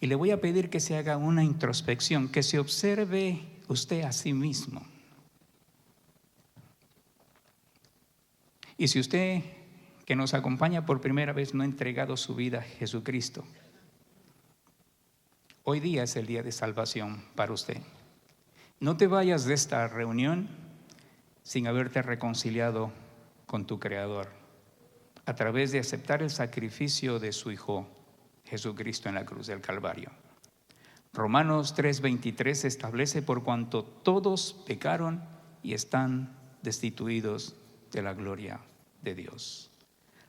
y le voy a pedir que se haga una introspección, que se observe usted a sí mismo. Y si usted que nos acompaña por primera vez no ha entregado su vida a Jesucristo, hoy día es el día de salvación para usted. No te vayas de esta reunión sin haberte reconciliado con tu Creador a través de aceptar el sacrificio de su Hijo Jesucristo en la cruz del Calvario. Romanos 3:23 establece: por cuanto todos pecaron y están destituidos de la gloria de Dios.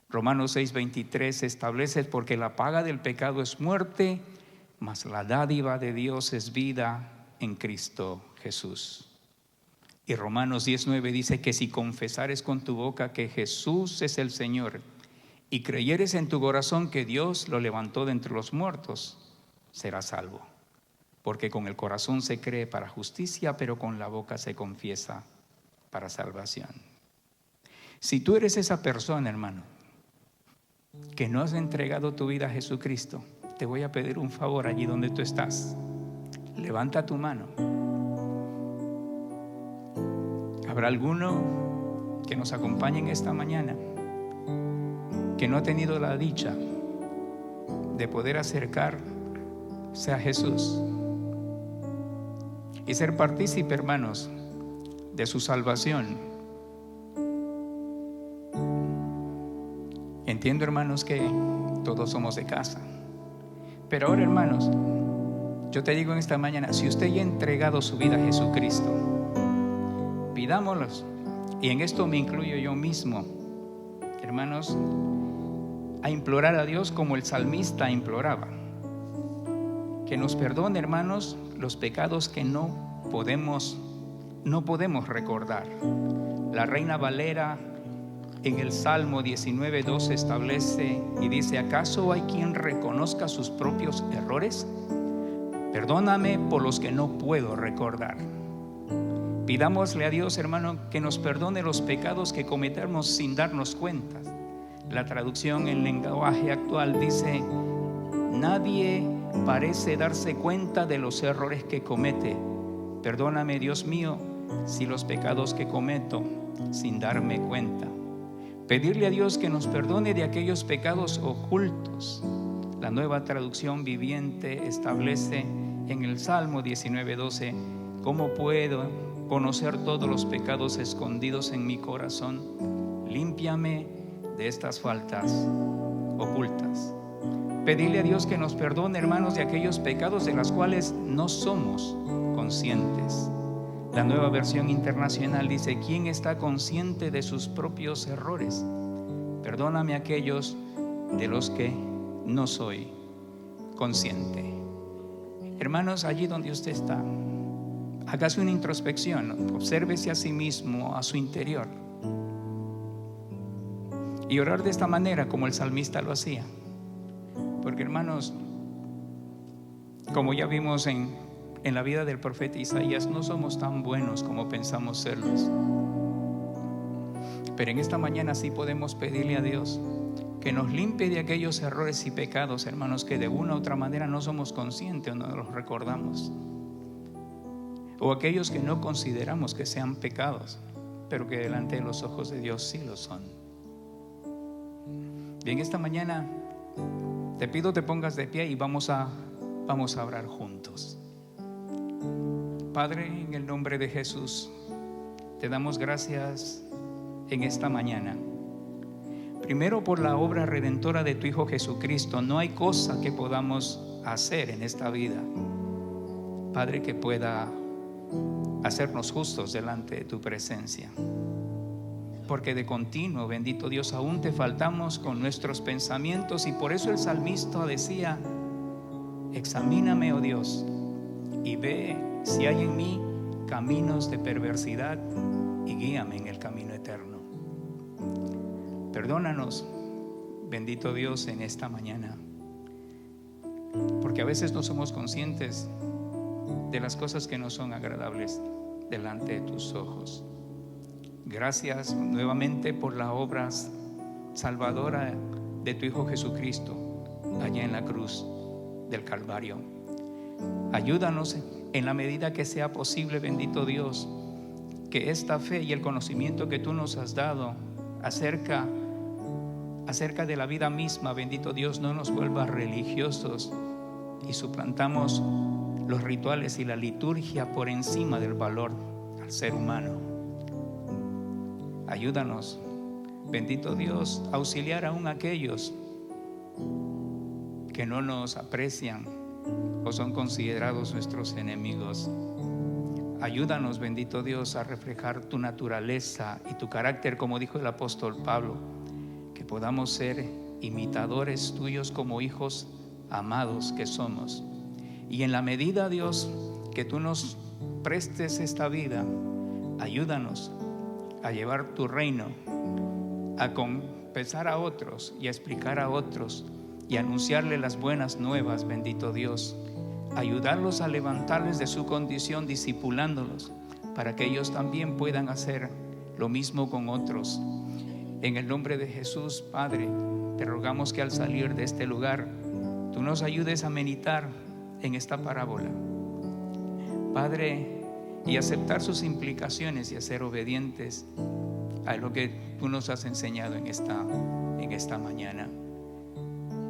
Romanos 6:23 establece: porque la paga del pecado es muerte, mas la dádiva de Dios es vida en Cristo Jesús. Y Romanos 10:9 dice que si confesares con tu boca que Jesús es el Señor y creyeres en tu corazón que Dios lo levantó de entre los muertos, serás salvo. Porque con el corazón se cree para justicia, pero con la boca se confiesa para salvación. Si tú eres esa persona, hermano, que no has entregado tu vida a Jesucristo, te voy a pedir un favor allí donde tú estás. Levanta tu mano. ¿Habrá alguno que nos acompañe en esta mañana que no ha tenido la dicha de poder acercarse a Jesús y ser partícipe, hermanos, de su salvación? Entiendo, hermanos, que todos somos de casa, pero ahora, hermanos, yo te digo en esta mañana, si usted ya ha entregado su vida a Jesucristo, pidámoslos, y en esto me incluyo yo mismo, hermanos, a implorar a Dios como el salmista imploraba, que nos perdone, hermanos, los pecados que no podemos recordar. La Reina Valera en el Salmo 19:2 establece y dice: ¿acaso hay quien reconozca sus propios errores? Perdóname por los que no puedo recordar. Pidámosle a Dios, hermano, que nos perdone los pecados que cometemos sin darnos cuenta. La traducción en lenguaje actual dice: nadie parece darse cuenta de los errores que comete. Perdóname, Dios mío, si los pecados que cometo sin darme cuenta. Pedirle a Dios que nos perdone de aquellos pecados ocultos. La Nueva Traducción Viviente establece en el Salmo 19:12: ¿cómo puedo conocer todos los pecados escondidos en mi corazón? Límpiame de estas faltas ocultas. Pedirle a Dios que nos perdone, hermanos, de aquellos pecados de los cuales no somos conscientes. La Nueva Versión Internacional dice: ¿quién está consciente de sus propios errores? Perdóname aquellos de los que no soy consciente. Hermanos, allí donde usted está, hágase una introspección, obsérvese a sí mismo, a su interior, y orar de esta manera como el salmista lo hacía. Porque, hermanos, como ya vimos en la vida del profeta Isaías, no somos tan buenos como pensamos serlos. Pero en esta mañana sí podemos pedirle a Dios que nos limpie de aquellos errores y pecados, hermanos, que de una u otra manera no somos conscientes o no los recordamos, o aquellos que no consideramos que sean pecados, pero que delante de los ojos de Dios sí lo son. Bien, esta mañana te pido te pongas de pie y vamos a orar juntos. Padre, en el nombre de Jesús, te damos gracias en esta mañana. Primero, por la obra redentora de tu Hijo Jesucristo. No hay cosa que podamos hacer en esta vida, Padre, que pueda hacernos justos delante de tu presencia. Porque de continuo, bendito Dios, aún te faltamos con nuestros pensamientos. Y por eso el salmista decía: examíname, oh Dios, y ve si hay en mí caminos de perversidad y guíame en el camino eterno. Perdónanos, bendito Dios, en esta mañana, porque a veces no somos conscientes de las cosas que no son agradables delante de tus ojos. Gracias nuevamente por la obra salvadora de tu Hijo Jesucristo allá en la cruz del Calvario. Ayúdanos en la medida que sea posible, bendito Dios, que esta fe y el conocimiento que tú nos has dado acerca de la vida misma, bendito Dios, no nos vuelva religiosos y suplantamos los rituales y la liturgia por encima del valor al ser humano. Ayúdanos, bendito Dios, a auxiliar aún a aquellos que no nos aprecian o son considerados nuestros enemigos. Ayúdanos, bendito Dios, a reflejar tu naturaleza y tu carácter, como dijo el apóstol Pablo, que podamos ser imitadores tuyos como hijos amados que somos. Y en la medida, Dios, que tú nos prestes esta vida, ayúdanos a llevar tu reino, a confesar a otros y a explicar a otros y anunciarle las buenas nuevas, bendito Dios. Ayudarlos a levantarles de su condición, discipulándolos, para que ellos también puedan hacer lo mismo con otros. En el nombre de Jesús, Padre, te rogamos que al salir de este lugar, tú nos ayudes a meditar en esta parábola, Padre, y aceptar sus implicaciones y a ser obedientes a lo que tú nos has enseñado en esta mañana.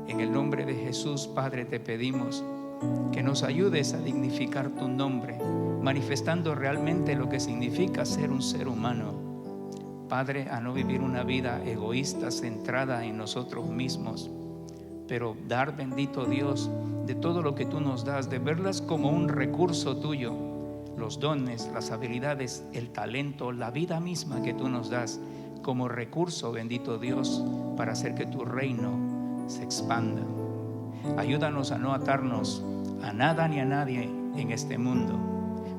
En el nombre de Jesús, Padre, te pedimos que nos ayudes a dignificar tu nombre, manifestando realmente lo que significa ser un ser humano. Padre, a no vivir una vida egoísta, centrada en nosotros mismos, pero dar, bendito Dios, de todo lo que tú nos das, de verlas como un recurso tuyo, los dones, las habilidades, el talento, la vida misma que tú nos das como recurso, bendito Dios, para hacer que tu reino se expanda. Ayúdanos a no atarnos a nada ni a nadie en este mundo.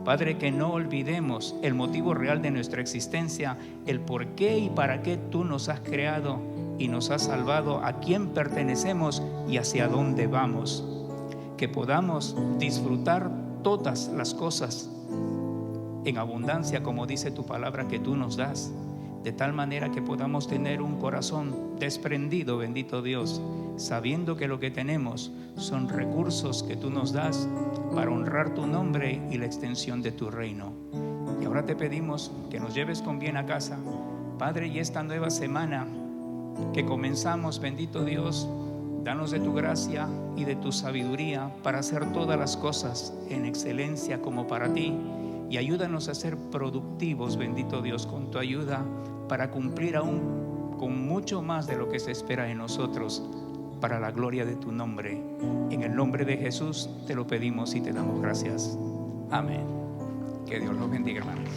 Padre, que no olvidemos el motivo real de nuestra existencia, el por qué y para qué tú nos has creado y nos has salvado, a quién pertenecemos y hacia dónde vamos. Que podamos disfrutar todas las cosas en abundancia, como dice tu palabra que tú nos das, de tal manera que podamos tener un corazón desprendido, bendito Dios, sabiendo que lo que tenemos son recursos que tú nos das para honrar tu nombre y la extensión de tu reino. Y ahora te pedimos que nos lleves con bien a casa, Padre, y esta nueva semana que comenzamos, bendito Dios, danos de tu gracia y de tu sabiduría para hacer todas las cosas en excelencia como para ti, y ayúdanos a ser productivos, bendito Dios, con tu ayuda, para cumplir aún con mucho más de lo que se espera de nosotros, para la gloria de tu nombre. En el nombre de Jesús te lo pedimos y te damos gracias. Amén. Que Dios los bendiga, hermanos.